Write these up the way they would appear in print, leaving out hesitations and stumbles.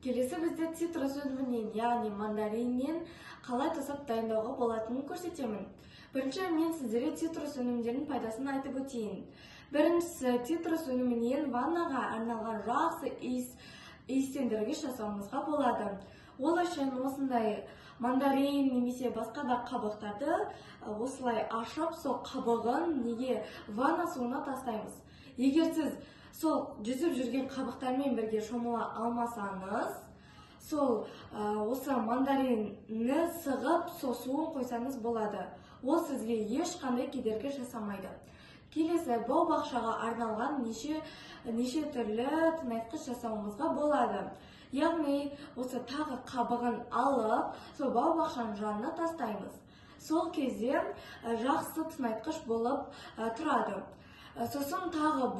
Келесі бізде цитрус өнімінен, яғни мандариннен қалай тосап дайындауға болатынын көрсетемін. Бірінші мен сіздерге цитрус өнімдерінің пайдасын айтып өтейін. Біріншісі, цитрус өнімінен ваннаға арналған жақсы иістендіргіш жасауымызға болады. Ол үшін осындай мандарин немесе басқа да қабықтарды осылай ашып, сол қабығын неге ванна суына тастаймыз. Егер сіз сол жүзіп жүрген қабықтармен бірге шомыла алмасаңыз, сол осы мандаринні сығып, сол суын қойсаңыз болады. Ол сізге ешқандай кедергі жасамайды. Келесі, бау-бақшаға арналған неше түрлі тыңайтқыш жасауымызға болады. Яғни, осы тағы қабығын алып, сол бау-бақшаның жанына тастаймыз. Сол кезде жақсы тыңайтқыш болып тұрады. Сосын тағы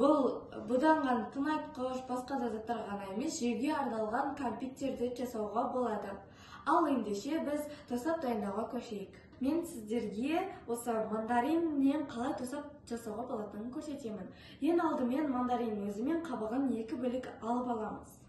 бұданған тыңайтқыш, басқа да заттар ғана емес, жеуге арналған кәмпиттерді жасауға болады. Ал ендеше біз тосап дайындауға көшейік. Мен сіздерге осы мандариннен қалай тосап жасауға болатынын көрсетемін. Ең алдымен мандарин өзімен қабығын екі бөлек алып аламыз.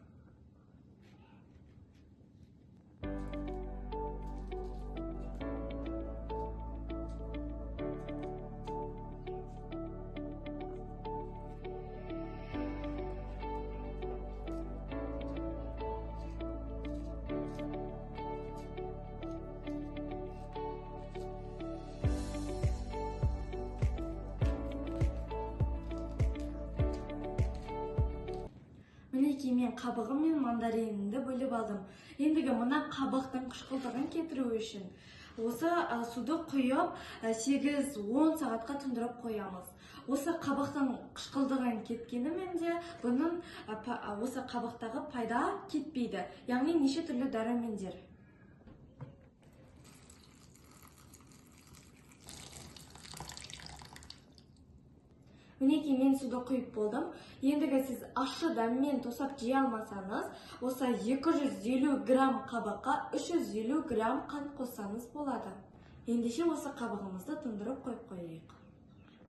Мінекей мен қабығы мен мандаринді бөліп алдым. Ендігі мына қабықтың қышқылтығын кетіру үшін осы суды құйып 8-10 сағатқа тұндырып қоямыз. Осы қабықтың қышқылтығын кеткенімен де бұның осы қабықтағы пайда кетпейді. Яғни неше түрлі дәрумендер. Мінекей мен суды құйып болдым. Ендігі сіз ащы дәммен тосап жей алмасаңыз, осы 250 грамм қабыққа 350 грамм қант қоссаңыз болады. Ендеше осы қабығымызды тұндырып қойып қойайық.